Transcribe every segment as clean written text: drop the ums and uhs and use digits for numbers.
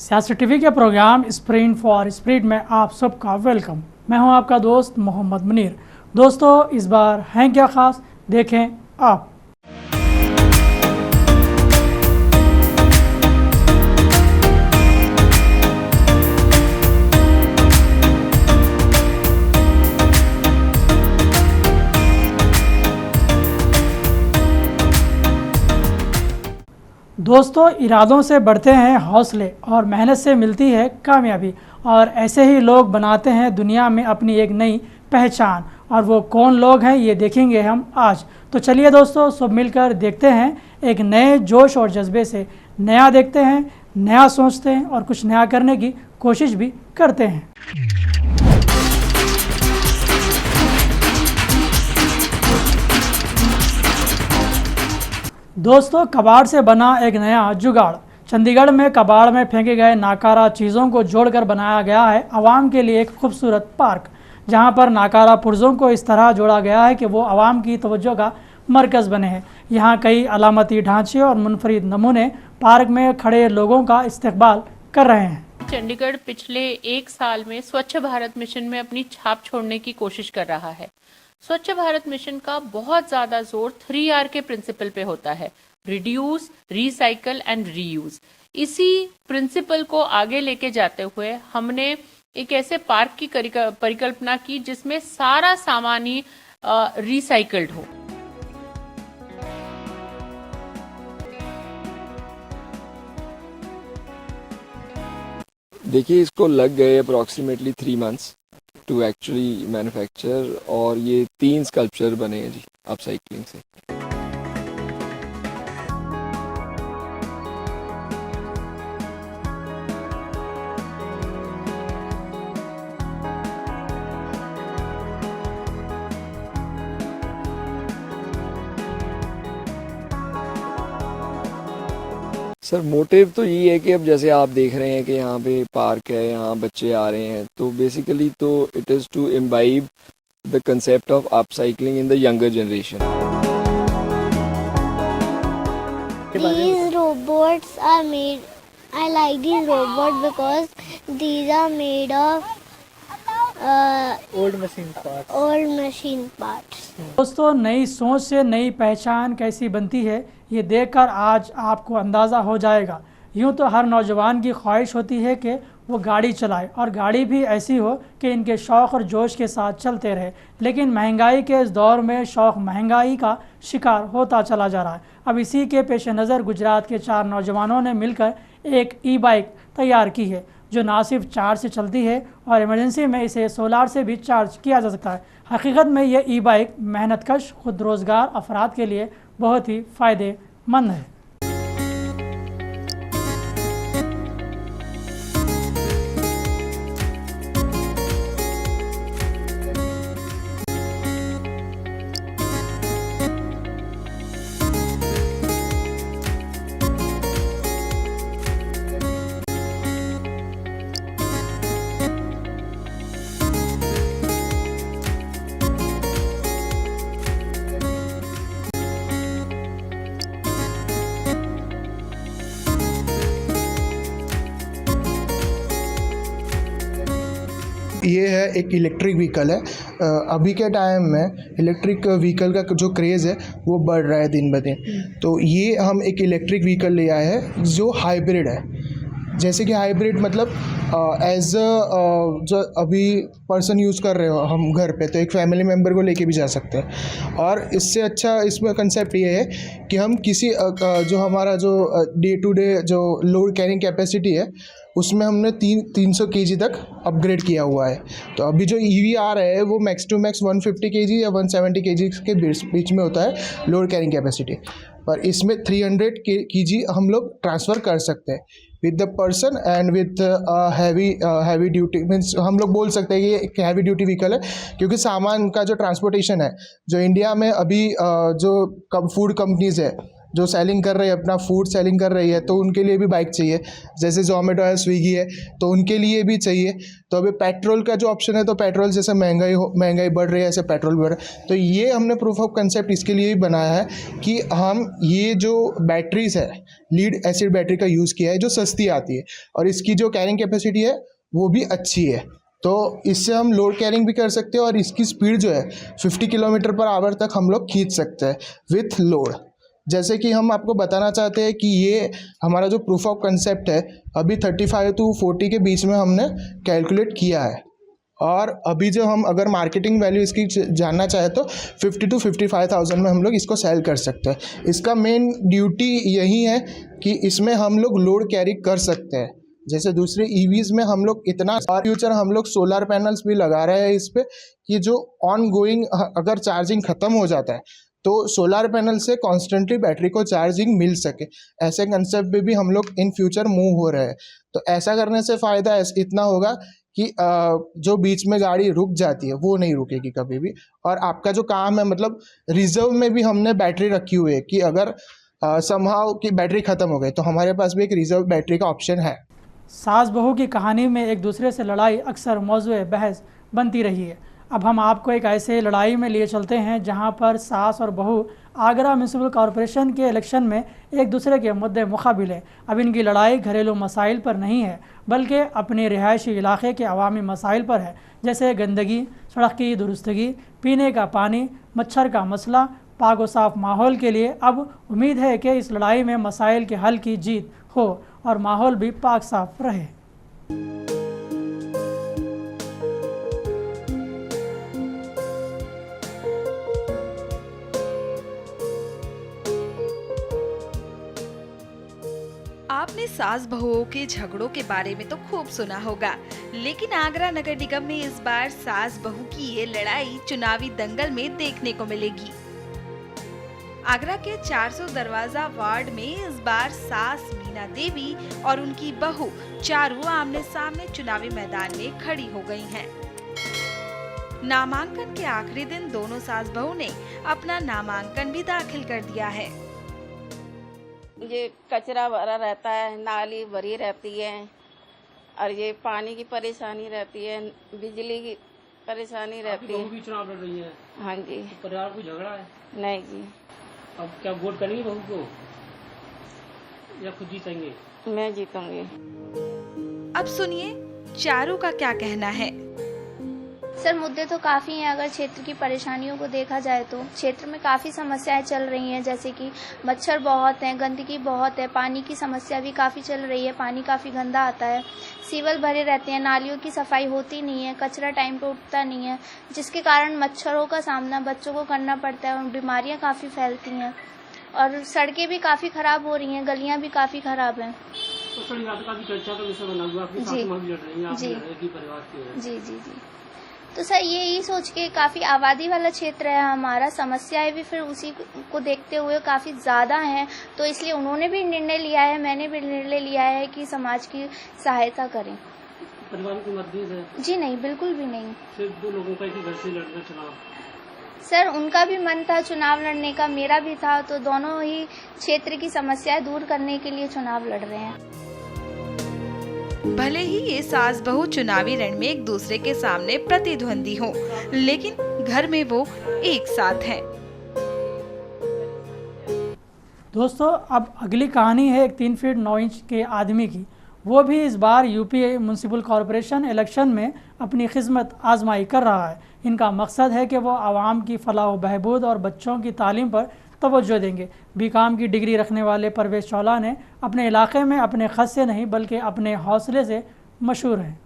सियासी टीवी के programme sprint for spirit में आप सबका वेलकम। मैं हूं आपका दोस्त मोहम्मद मुनीर। दोस्तों, इस बार हैं क्या ख़ास, देखें आप। दोस्तों, इरादों से बढ़ते हैं हौसले और मेहनत से मिलती है कामयाबी, और ऐसे ही लोग बनाते हैं दुनिया में अपनी एक नई पहचान। और वो कौन लोग हैं, ये देखेंगे हम आज। तो चलिए दोस्तों, सब मिलकर देखते हैं, एक नए जोश और जज्बे से नया देखते हैं, नया सोचते हैं और कुछ नया करने की कोशिश भी करते हैं। दोस्तों, कबाड़ से बना एक नया जुगाड़। चंडीगढ़ में कबाड़ में फेंके गए नाकारा चीज़ों को जोड़कर बनाया गया है आवाम के लिए एक खूबसूरत पार्क, जहां पर नाकारा पुर्जों को इस तरह जोड़ा गया है कि वो आवाम की तवज्जो का मरकज़ बने हैं। यहाँ कई अलामती ढांचे और मुनफरिद नमूने पार्क में खड़े लोगों का इस्तकबाल कर रहे हैं। चंडीगढ़ पिछले एक साल में स्वच्छ भारत मिशन में अपनी छाप छोड़ने की कोशिश कर रहा है। स्वच्छ भारत मिशन का बहुत ज़्यादा जोर 3R के प्रिंसिपल पे होता है, रिड्यूस, रिसाइकल एंड रीयूज। इसी प्रिंसिपल को आगे लेके जाते हुए हमने एक ऐसे पार्क की परिकल्पना की जिसमें सारा सामान ही रिसाइकल्ड हो। देखिए, इसको लग गए approximately 3 months to actually manufacture, और ये 3 स्कल्पचर बने हैं जी अपसाइक्लिंग से। सर, मोटिव तो यही है कि अब जैसे आप देख रहे हैं कि यहाँ पे पार्क है, यहाँ बच्चे आ रहे हैं, तो बेसिकली तो it is to imbibe the concept of upcycling in the younger generation. These robots are made. I like these robots because these are made of old machine parts. दोस्तों, नई सोच से नई पहचान कैसी बनती है, ये देखकर आज आपको अंदाज़ा हो जाएगा। यूँ तो हर नौजवान की ख्वाहिश होती है कि वो गाड़ी चलाए, और गाड़ी भी ऐसी हो कि इनके शौक़ और जोश के साथ चलते रहे। लेकिन महंगाई के इस दौर में शौक़ महंगाई का शिकार होता चला जा रहा है। अब इसी के पेश नज़र गुजरात के 4 नौजवानों ने मिलकर एक ई-बाइक तैयार की है, जो ना सिर्फ चार्ज से चलती है और इमरजेंसी में इसे सोलार से भी चार्ज किया जा सकता है। हकीकत में ये ई-बाइक मेहनतकश खुद रोज़गार अफराद के लिए बहुत ही फ़ायदेमंद है। ये है एक इलेक्ट्रिक व्हीकल है। अभी के टाइम में इलेक्ट्रिक व्हीकल का जो क्रेज़ है वो बढ़ रहा है दिन ब दिन। तो ये हम एक इलेक्ट्रिक व्हीकल ले आए हैं जो हाइब्रिड है। जैसे कि हाइब्रिड मतलब एज जो अभी पर्सन यूज़ कर रहे हो हम घर पे, तो एक फैमिली मेम्बर को लेके भी जा सकते हैं। और इससे अच्छा इसमें कंसेप्ट ये है कि हम किसी जो हमारा जो डे टू डे जो लोड कैरिंग कैपेसिटी है उसमें हमने 300 kg तक अपग्रेड किया हुआ है। तो अभी जो EV आ रहा है वो मैक्स टू मैक्स 150 kg या 170 kg के बीच में होता है लोड कैरिंग कैपेसिटी, पर इसमें 300 kg हम लोग ट्रांसफ़र कर सकते हैं with the person and with heavy duty. Means हम लोग बोल सकते हैं कि ये एक हैवी ड्यूटी व्हीकल है, क्योंकि सामान का जो ट्रांसपोर्टेशन है जो इंडिया में अभी जो फूड कंपनीज़ है जो सेलिंग कर रही है, अपना फूड सेलिंग कर रही है, तो उनके लिए भी बाइक चाहिए। जैसे जोमेटो है, स्विगी है, तो उनके लिए भी चाहिए। तो अभी पेट्रोल का जो ऑप्शन है, तो पेट्रोल जैसे महंगाई बढ़ रही है, ऐसे पेट्रोल बढ़ रहा है। तो ये हमने प्रूफ ऑफ कंसेप्ट इसके लिए भी बनाया है कि हम ये जो बैटरीज है, लीड एसिड बैटरी का यूज़ किया है, जो सस्ती आती है और इसकी जो कैरिंग कैपेसिटी है वो भी अच्छी है। तो इससे हम लोड कैरिंग भी कर सकते हैं और इसकी स्पीड जो है 50 किलोमीटर पर आवर तक हम लोग खींच सकते हैं विथ लोड। जैसे कि हम आपको बताना चाहते हैं कि ये हमारा जो प्रूफ ऑफ कंसेप्ट है, अभी 35 to 40 के बीच में हमने कैलकुलेट किया है। और अभी जो हम अगर मार्केटिंग वैल्यू इसकी जानना चाहे तो 50 to 55,000 में हम लोग इसको सेल कर सकते हैं। इसका मेन ड्यूटी यही है कि इसमें हम लोग लोड कैरी कर सकते हैं। जैसे दूसरे ईवीज़ में हम लोग इतना, और फ्यूचर हम लोग सोलर पैनल्स भी लगा रहे हैं इस पे, कि जो ऑन गोइंग अगर चार्जिंग ख़त्म हो जाता है तो सोलर पैनल से कॉन्स्टेंटली बैटरी को चार्जिंग मिल सके। ऐसे कंसेप्ट पे भी हम लोग इन फ्यूचर मूव हो रहे हैं। तो ऐसा करने से फ़ायदा इतना होगा कि जो बीच में गाड़ी रुक जाती है वो नहीं रुकेगी कभी भी। और आपका जो काम है, मतलब रिजर्व में भी हमने बैटरी रखी हुई है कि अगर समहाउ की बैटरी ख़त्म हो गई तो हमारे पास भी एक रिजर्व बैटरी का ऑप्शन है। सास बहू की कहानी में एक दूसरे से लड़ाई अक्सर मौजूए बहस बनती रही है। अब हम आपको एक ऐसे लड़ाई में लिए चलते हैं जहां पर सास और बहू आगरा म्यूनसिपल कॉरपोरेशन के इलेक्शन में एक दूसरे के मुद्दे मुकाबिल हैं। अब इनकी लड़ाई घरेलू मसाइल पर नहीं है बल्कि अपने रिहायशी इलाके के अवामी मसाइल पर है, जैसे गंदगी, सड़क की दुरुस्तगी, पीने का पानी, मच्छर का मसला। पाक व साफ माहौल के लिए अब उम्मीद है कि इस लड़ाई में मसाइल के हल की जीत हो और माहौल भी पाक साफ रहे। आपने सास बहुओं के झगड़ों के बारे में तो खूब सुना होगा, लेकिन आगरा नगर निगम में इस बार सास बहू की ये लड़ाई चुनावी दंगल में देखने को मिलेगी। आगरा के 400 दरवाजा वार्ड में इस बार सास मीना देवी और उनकी बहू चारू आमने सामने चुनावी मैदान में खड़ी हो गई हैं। नामांकन के आखिरी दिन दोनों सास बहू ने अपना नामांकन भी दाखिल कर दिया है। ये कचरा भरा रहता है, नाली भरी रहती है और ये पानी की परेशानी रहती है, बिजली की परेशानी रहती है। बहू भी चुनाव लड़ रही है। हाँ जी। तो परिवार को झगड़ा है? नहीं जी। अब क्या वोट करेंगे बहू को या खुद जीतेंगे? मैं जीतूंगी। अब सुनिए चारू का क्या कहना है। सर, मुद्दे तो काफ़ी हैं। अगर क्षेत्र की परेशानियों को देखा जाए तो क्षेत्र में काफ़ी समस्याएं चल रही हैं, जैसे कि मच्छर बहुत हैं, गंदगी बहुत है, पानी की समस्या भी काफ़ी चल रही है, पानी काफ़ी गंदा आता है, सीवर भरे रहते हैं, नालियों की सफाई होती नहीं है, कचरा टाइम पे उठता नहीं है, जिसके कारण मच्छरों का सामना बच्चों को करना पड़ता है और बीमारियाँ काफ़ी फैलती हैं। और सड़कें भी काफ़ी ख़राब हो रही हैं, गलियाँ भी काफ़ी ख़राब हैं। तो का भी चर्चा का विषय बना हुआ, आपकी सासू माँ भी लड़ रही हैं, आप भी लड़ रहे हैं कि परिवार की है। जी जी जी। तो सर यही सोच के, काफ़ी आबादी वाला क्षेत्र है हमारा, समस्याएं भी फिर उसी को देखते हुए काफ़ी ज़्यादा हैं, तो इसलिए उन्होंने भी निर्णय लिया है, मैंने भी निर्णय लिया है कि समाज की सहायता करें। परिवार की मतभेद है? जी नहीं, बिल्कुल भी नहीं। सिर्फ दो लोगों का एक ही घर से लड़ना चुनाव? सर, उनका भी मन था चुनाव लड़ने का, मेरा भी था, तो दोनों ही क्षेत्र की समस्याएं दूर करने के लिए चुनाव लड़ रहे हैं। भले ही ये सास बहू चुनावी रण में एक दूसरे के सामने प्रतिद्वंदी हो, लेकिन घर में वो एक साथ हैं। दोस्तों, अब अगली कहानी है एक 3 फीट 9 इंच के आदमी की। वो भी इस बार यूपी म्यूनसिपल कॉरपोरेशन इलेक्शन में अपनी खिदमत आजमाई कर रहा है। इनका मकसद है कि वो आवाम की फलाह व बहबूद और बच्चों की तालीम पर तवज्जो देंगे। बीकॉम की डिग्री रखने वाले परवेज चौला ने अपने इलाके में अपने खत से नहीं बल्कि अपने हौसले से मशहूर हैं।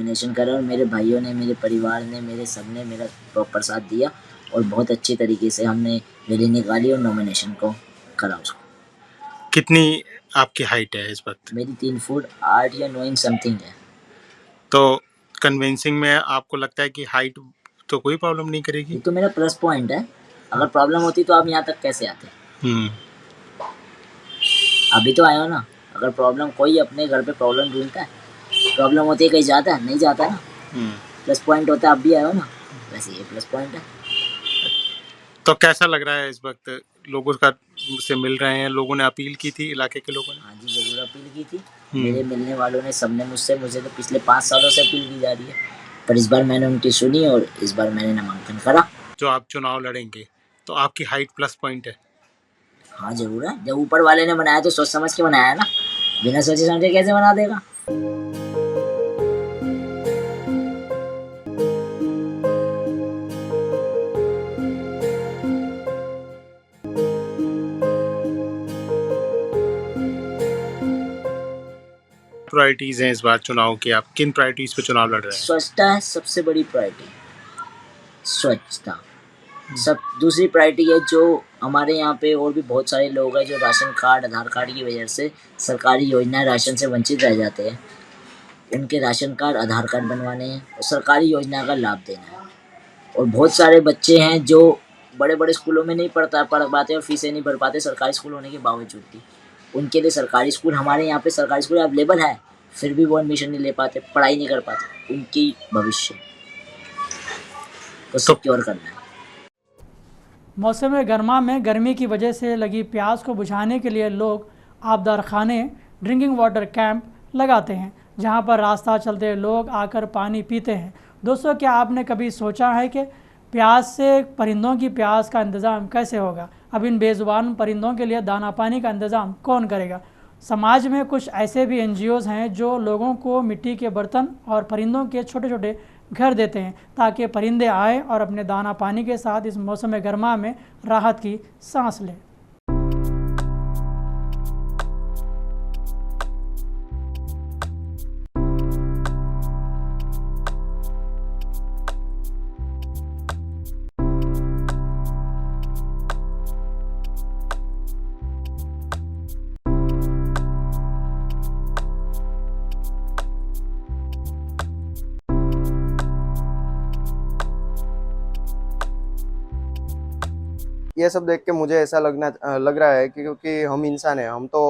नॉमिनेशन करा और मेरे भाइयों ने, मेरे परिवार ने, मेरे सबने मेरा प्रॉपर साथ दिया और बहुत अच्छी तरीके से हमने रैली निकाली और नॉमिनेशन को करा उसको। कितनी आपकी हाइट है इस वक्त? मेरी 3 फुट 8 या 9 इंच समथिंग है। तो कन्विंसिंग में आपको लगता है कि हाइट तो कोई प्रॉब्लम नहीं करेगी? ये तो मेरा प्लस पॉइंट है। अगर प्रॉब्लम होती तो आप यहाँ तक कैसे आते? अभी तो आए हो ना। अगर प्रॉब्लम, कोई अपने घर पे प्रॉब्लम ढूंढता है, प्रॉब्लम होती है कहीं जाता है? नहीं जाता ना। प्लस पॉइंट होता है, आप भी आए हो ना, वैसे ये प्लस पॉइंट है। तो कैसा लग रहा है इस वक्त? लोगों का से मिल रहे हैं, लोगों ने अपील की थी, इलाके के लोगों ने? हाँ जी, जरूर अपील की थी। मेरे मिलने वालों ने, सबने मुझे तो पिछले 5 सालों से अपील की जा रही है, पर इस बार मैंने उनकी सुनी और इस बार मैंने नामांकन करा। जो आप चुनाव लड़ेंगे तो आपकी हाइट प्लस पॉइंट है? हाँ जरूर है। जब ऊपर वाले ने बनाया तो सोच समझ के बनाया ना, बिना सोचे समझे कैसे बना देगा। प्रायोरिटीज हैं इस बार चुनाव की? आप किन प्रायोरिटीज पे चुनाव लड़ रहे हैं? स्वच्छता है सबसे बड़ी प्रायोरिटी, स्वच्छता। सब दूसरी प्रायोरिटी है, जो हमारे यहाँ पे और भी बहुत सारे लोग हैं जो राशन कार्ड, आधार कार्ड की वजह से सरकारी योजनाएं, राशन से वंचित रह जाते हैं। उनके राशन कार्ड, आधार कार्ड बनवाने हैं और सरकारी योजना का लाभ देना है। और बहुत सारे बच्चे हैं जो बड़े बड़े स्कूलों में नहीं पढ़ पाते और फीसें नहीं भर पाते सरकारी स्कूल होने के बावजूद भी। उनके लिए सरकारी स्कूल, हमारे यहाँ पे सरकारी स्कूल अवेलेबल है, फिर भी वो एडमिशन नहीं ले पाते, पढ़ाई नहीं कर पाते। उनकी भविष्य को सिक्योर करना है। मौसम गर्मा में गर्मी की वजह से लगी प्यास को बुझाने के लिए लोग आबदार खाने, ड्रिंकिंग वाटर कैंप लगाते हैं, जहां पर रास्ता चलते लोग आकर पानी पीते हैं। दोस्तों, क्या आपने कभी सोचा है कि प्यास से, परिंदों की प्यास का इंतज़ाम कैसे होगा? अब इन बेज़ुबान परिंदों के लिए दाना पानी का इंतज़ाम कौन करेगा? समाज में कुछ ऐसे भी NGOs हैं जो लोगों को मिट्टी के बर्तन और परिंदों के छोटे छोटे घर देते हैं, ताकि परिंदे आए और अपने दाना पानी के साथ इस मौसम गर्मा में राहत की सांस लें। ये सब देख के मुझे ऐसा लग रहा है कि क्योंकि हम इंसान हैं, हम तो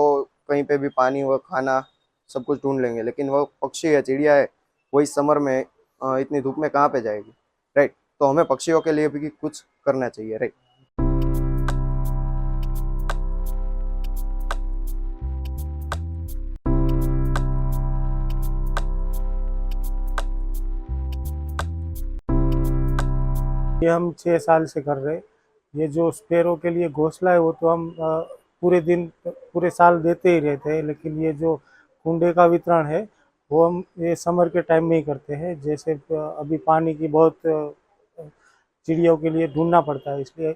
कहीं पे भी पानी व खाना सब कुछ ढूंढ लेंगे, लेकिन वो पक्षी है, चिड़िया है, वो इस समर में इतनी धूप में कहाँ पे जाएगी, राइट? तो हमें पक्षियों के लिए भी कुछ करना चाहिए, राइट? ये हम 6 साल से कर रहे। ये जो स्पैरो के लिए घोंसला है वो तो हम पूरे साल देते ही रहते हैं, लेकिन ये जो कुंडे का वितरण है वो हम ये समर के टाइम में ही करते हैं। जैसे अभी पानी की बहुत चिड़ियों के लिए ढूंढना पड़ता है, इसलिए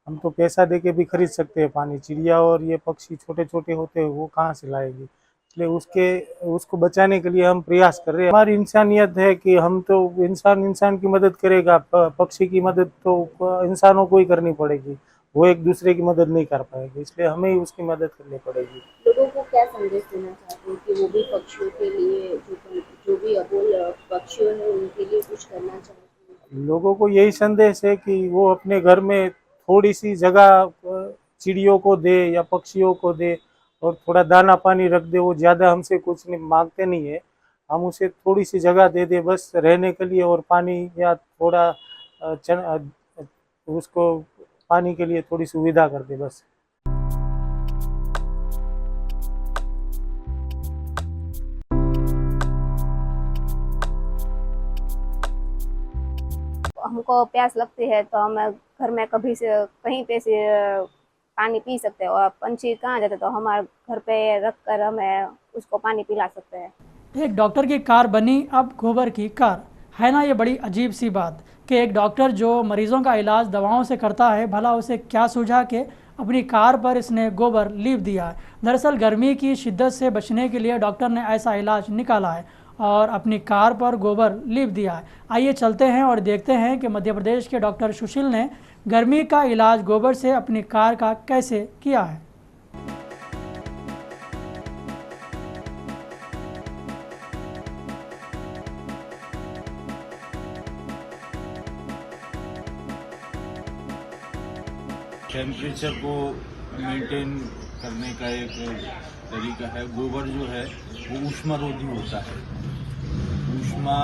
हम तो पैसा दे के भी खरीद सकते हैं पानी। चिड़िया और ये पक्षी छोटे छोटे होते हैं, वो कहाँ से लाएगी? इसलिए उसको बचाने के लिए हम प्रयास कर रहे हैं। हमारी इंसानियत है कि हम तो इंसान की मदद करेगा, पक्षी की मदद तो इंसानों को ही करनी पड़ेगी, वो एक दूसरे की मदद नहीं कर पाएगी, इसलिए हमें ही उसकी मदद करनी पड़ेगी। लोगों को क्या संदेश देना चाहते हैं कि वो भी पक्षियों के लिए, जो भी अबोल पक्षियों हैं उनके लिए कुछ करना चाहते हैं? लोगों को यही संदेश है कि वो अपने घर में थोड़ी सी जगह चिड़ियों को दे या पक्षियों को दे और थोड़ा दाना पानी रख दे। वो ज़्यादा हमसे कुछ नहीं मांगते नहीं है, हम उसे थोड़ी सी जगह दे दे बस रहने के लिए, और पानी या थोड़ा उसको पानी के लिए थोड़ी सुविधा कर दे बस। हमको प्यास लगती है तो हम घर में कहीं पे से पानी पी सकते हैं, और पंछी कहाँ जाते तो हमारे घर पे रख कर हमें उसको पानी पिला सकते हैं। एक डॉक्टर की कार बनी अब गोबर की कार, है ना ये बड़ी अजीब सी बात कि एक डॉक्टर जो मरीजों का इलाज दवाओं से करता है, भला उसे क्या सूझा कि अपनी कार पर इसने गोबर लीप दिया है। दरअसल गर्मी की शिद्दत से बचने के लिए डॉक्टर ने ऐसा इलाज निकाला है और अपनी कार पर गोबर लीप दिया है। आइए चलते हैं और देखते हैं कि मध्य प्रदेश के डॉक्टर सुशील ने गर्मी का इलाज गोबर से अपनी कार का कैसे किया है। टेम्परेचर को मेंटेन करने का एक तरीका है। गोबर जो है वो ऊष्मारोधी होता है, ऊष्मा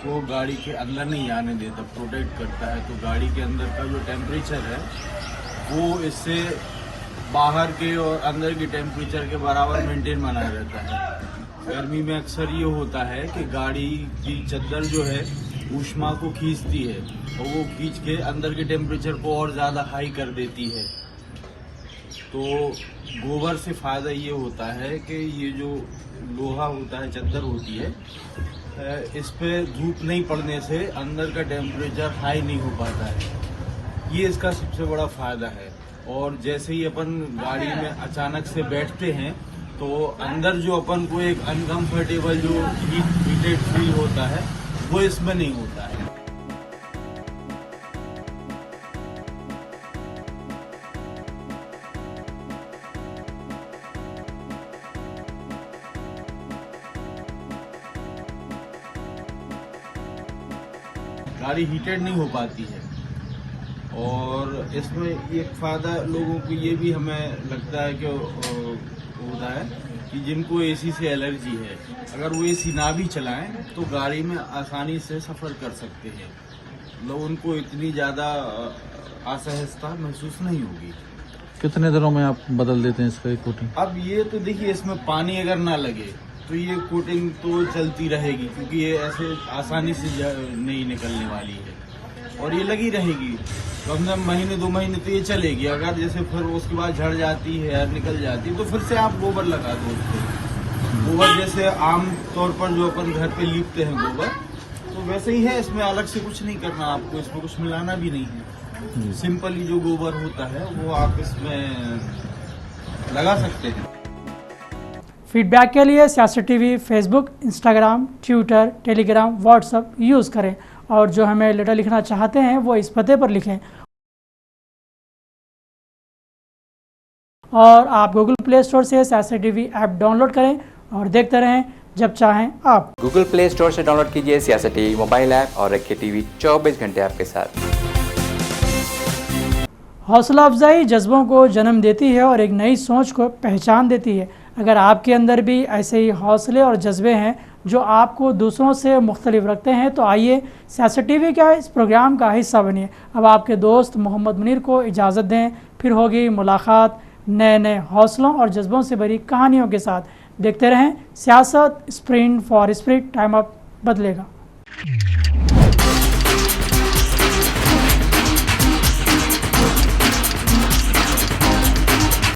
को गाड़ी के अंदर नहीं आने देता, प्रोटेक्ट करता है। तो गाड़ी के अंदर का जो टेम्परेचर है वो इससे बाहर के और अंदर के टेम्परेचर के बराबर मेंटेन बना रहता है। गर्मी में अक्सर ये होता है कि गाड़ी की चद्दर जो है ऊष्मा को खींचती है और वो खींच के अंदर के टेम्परेचर को और ज़्यादा हाई कर देती है। तो गोबर से फ़ायदा ये होता है कि ये जो लोहा होता है, चद्दर होती है, इस पे धूप नहीं पड़ने से अंदर का टेम्परेचर हाई नहीं हो पाता है। ये इसका सबसे बड़ा फ़ायदा है। और जैसे ही अपन गाड़ी में अचानक से बैठते हैं तो अंदर जो अपन को एक अनकम्फर्टेबल जो हीटेड फील होता है वो इसमें नहीं होता है। गाड़ी हीटेड नहीं हो पाती है। और इसमें एक फ़ायदा लोगों को ये भी हमें लगता है कि होता है कि जिनको एसी से एलर्जी है, अगर वो एसी ना भी चलाएं तो गाड़ी में आसानी से सफ़र कर सकते हैं। मतलब उनको इतनी ज़्यादा असहजता महसूस नहीं होगी। कितने दिनों में आप बदल देते हैं इसका कोटिंग? अब ये तो देखिए, इसमें पानी अगर ना लगे तो ये कोटिंग तो चलती रहेगी, क्योंकि ये ऐसे आसानी से नहीं निकलने वाली है और ये लगी रहेगी। कम से कम महीने 2 महीने तो ये चलेगी। अगर जैसे फिर उसके बाद झड़ जाती है, निकल जाती है, तो फिर से आप गोबर लगा दो उसको। गोबर जैसे आम तौर पर जो अपन घर पे लीपते हैं गोबर, तो वैसे ही है। इसमें अलग से कुछ नहीं करना आपको, इसमें कुछ मिलाना भी नहीं है। सिंपली जो गोबर होता है वो आप इसमें लगा सकते हैं। फीडबैक के लिए सियासत TV Facebook, Instagram, Twitter, Telegram, WhatsApp use करें और जो हमें लेटर लिखना चाहते हैं वो इस पते पर लिखें। और आप गूगल प्ले स्टोर से सियासत टीवी ऐप डाउनलोड करें और देखते रहें जब चाहें आप। गूगल प्ले स्टोर से डाउनलोड कीजिए सियासत टीवी मोबाइल ऐप और रखिए टीवी 24 घंटे आपके साथ। हौसला अफजाई जज्बों को जन्म देती है और एक नई सोच को पहचान देती है। अगर आपके अंदर भी ऐसे ही हौसले और जज्बे हैं जो आपको दूसरों से मुख्तलिफ रखते हैं तो आइए सियासत टीवी का इस प्रोग्राम का हिस्सा बनिए। अब आपके दोस्त मोहम्मद मुनीर को इजाज़त दें, फिर होगी मुलाकात नए नए हौसलों और जज्बों से भरी कहानियों के साथ। देखते रहें सियासत, sprint for spirit, time up बदलेगा।